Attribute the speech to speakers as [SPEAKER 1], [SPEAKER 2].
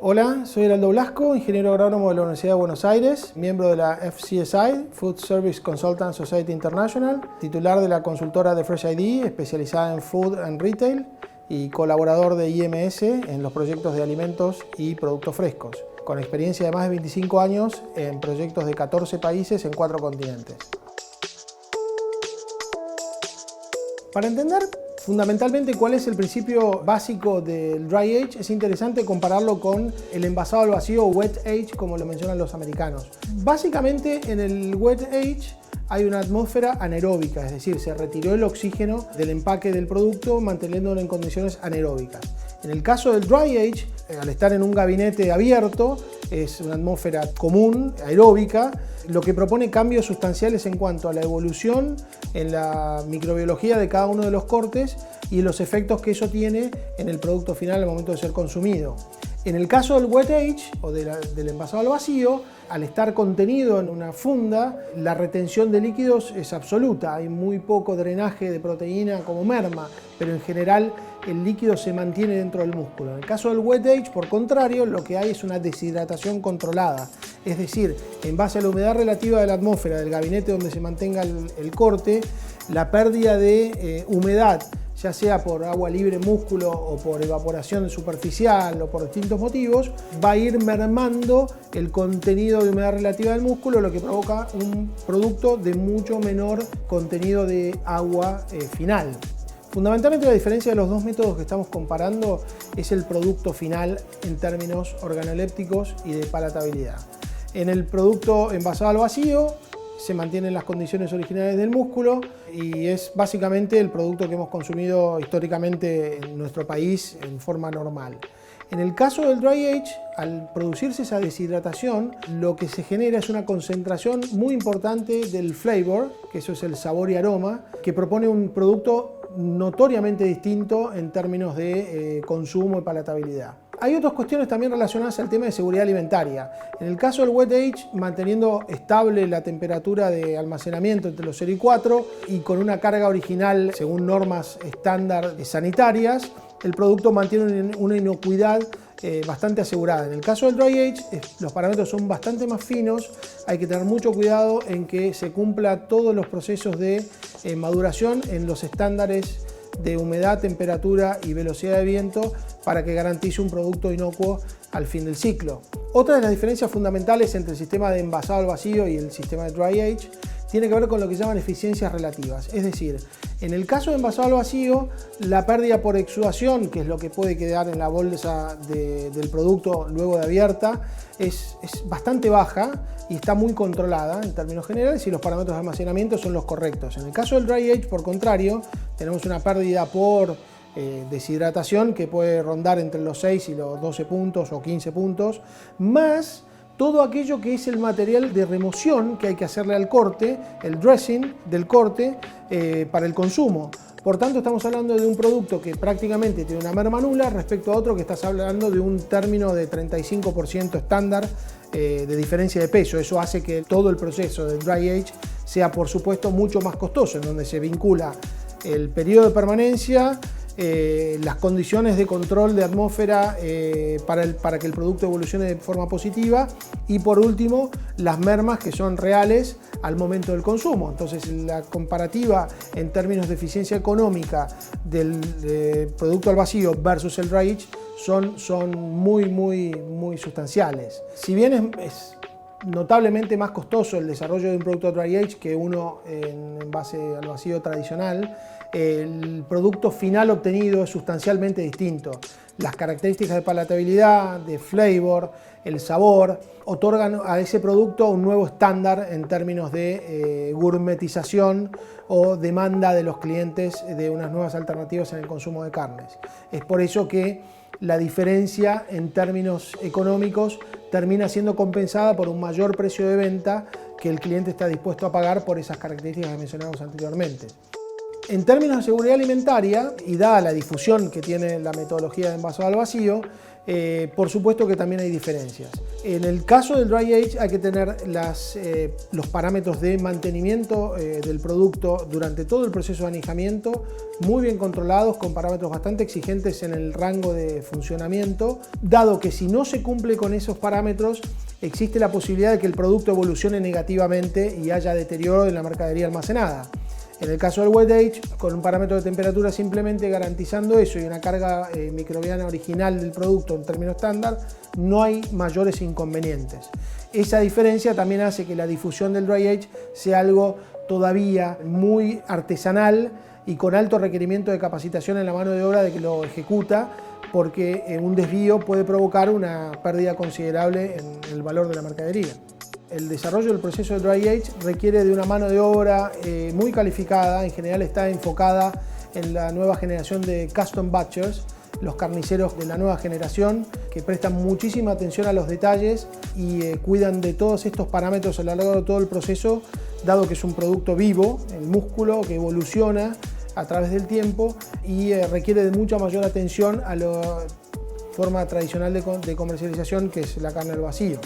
[SPEAKER 1] Hola, soy Heraldo Blasco, ingeniero agrónomo de la Universidad de Buenos Aires, miembro de la FCSI, Food Service Consultant Society International, titular de la consultora de Fresh ID, especializada en Food and Retail, y colaborador de IMS en los proyectos de alimentos y productos frescos, con experiencia de más de 25 años en proyectos de 14 países en 4 continentes. Para entender fundamentalmente cuál es el principio básico del Dry Age, es interesante compararlo con el envasado al vacío o Wet Age, como lo mencionan los americanos. Básicamente en el Wet Age hay una atmósfera anaeróbica, es decir, se retiró el oxígeno del empaque del producto manteniéndolo en condiciones anaeróbicas. En el caso del Dry Age, al estar en un gabinete abierto, es una atmósfera común, aeróbica, lo que propone cambios sustanciales en cuanto a la evolución en la microbiología de cada uno de los cortes y los efectos que eso tiene en el producto final al momento de ser consumido. En el caso del Wet Age o del envasado al vacío, al estar contenido en una funda, la retención de líquidos es absoluta, hay muy poco drenaje de proteína como merma, pero en general el líquido se mantiene dentro del músculo. En el caso del Wet Age, por contrario, lo que hay es una deshidratación controlada, es decir, en base a la humedad relativa de la atmósfera del gabinete donde se mantenga el corte, la pérdida de humedad, ya sea por agua libre músculo o por evaporación superficial o por distintos motivos, va a ir mermando el contenido de humedad relativa del músculo, lo que provoca un producto de mucho menor contenido de agua final. Fundamentalmente la diferencia de los dos métodos que estamos comparando es el producto final en términos organolépticos y de palatabilidad. En el producto envasado al vacío se mantienen las condiciones originales del músculo y es básicamente el producto que hemos consumido históricamente en nuestro país en forma normal. En el caso del Dry Age, al producirse esa deshidratación, lo que se genera es una concentración muy importante del flavor, que eso es el sabor y aroma, que propone un producto notoriamente distinto en términos de consumo y palatabilidad. Hay otras cuestiones también relacionadas al tema de seguridad alimentaria. En el caso del Wet Age, manteniendo estable la temperatura de almacenamiento entre los 0 y 4 y con una carga original según normas estándar sanitarias, el producto mantiene una inocuidad bastante asegurada. En el caso del Dry Age, los parámetros son bastante más finos, hay que tener mucho cuidado en que se cumpla todos los procesos de maduración en los estándares de humedad, temperatura y velocidad de viento para que garantice un producto inocuo al fin del ciclo. Otra de las diferencias fundamentales entre el sistema de envasado al vacío y el sistema de Dry Age tiene que ver con lo que llaman eficiencias relativas. Es decir, en el caso de envasado al vacío, la pérdida por exudación, que es lo que puede quedar en la bolsa del producto luego de abierta, es bastante baja y está muy controlada en términos generales y los parámetros de almacenamiento son los correctos. En el caso del Dry Age, por contrario, tenemos una pérdida por deshidratación que puede rondar entre los 6 y los 12 puntos o 15 puntos, más todo aquello que es el material de remoción que hay que hacerle al corte, el dressing del corte para el consumo. Por tanto, estamos hablando de un producto que prácticamente tiene una merma nula respecto a otro que estás hablando de un término de 35% estándar de diferencia de peso. Eso hace que todo el proceso del Dry Age sea, por supuesto, mucho más costoso, en donde se vincula el periodo de permanencia, las condiciones de control de atmósfera para que el producto evolucione de forma positiva y por último las mermas que son reales al momento del consumo. Entonces la comparativa en términos de eficiencia económica del producto al vacío versus el Dry Age son muy sustanciales. Si bien es notablemente más costoso el desarrollo de un producto Dry Age que uno en base al vacío tradicional, el producto final obtenido es sustancialmente distinto. Las características de palatabilidad, de flavor, el sabor, otorgan a ese producto un nuevo estándar en términos de gourmetización o demanda de los clientes de unas nuevas alternativas en el consumo de carnes. Es por eso que la diferencia en términos económicos termina siendo compensada por un mayor precio de venta que el cliente está dispuesto a pagar por esas características que mencionamos anteriormente. En términos de seguridad alimentaria, y dada la difusión que tiene la metodología de envasado al vacío, por supuesto que también hay diferencias. En el caso del dry age hay que tener los parámetros de mantenimiento del producto durante todo el proceso de anijamiento muy bien controlados, con parámetros bastante exigentes en el rango de funcionamiento, dado que si no se cumple con esos parámetros existe la posibilidad de que el producto evolucione negativamente y haya deterioro en la mercadería almacenada. En el caso del wet age, con un parámetro de temperatura simplemente garantizando eso y una carga microbiana original del producto en términos estándar, no hay mayores inconvenientes. Esa diferencia también hace que la difusión del dry age sea algo todavía muy artesanal y con alto requerimiento de capacitación en la mano de obra de que lo ejecuta, porque un desvío puede provocar una pérdida considerable en el valor de la mercadería. El desarrollo del proceso de dry age requiere de una mano de obra muy calificada, en general está enfocada en la nueva generación de custom batchers, los carniceros de la nueva generación que prestan muchísima atención a los detalles y cuidan de todos estos parámetros a lo largo de todo el proceso, dado que es un producto vivo, el músculo que evoluciona a través del tiempo y requiere de mucha mayor atención a la forma tradicional de comercialización, que es la carne al vacío.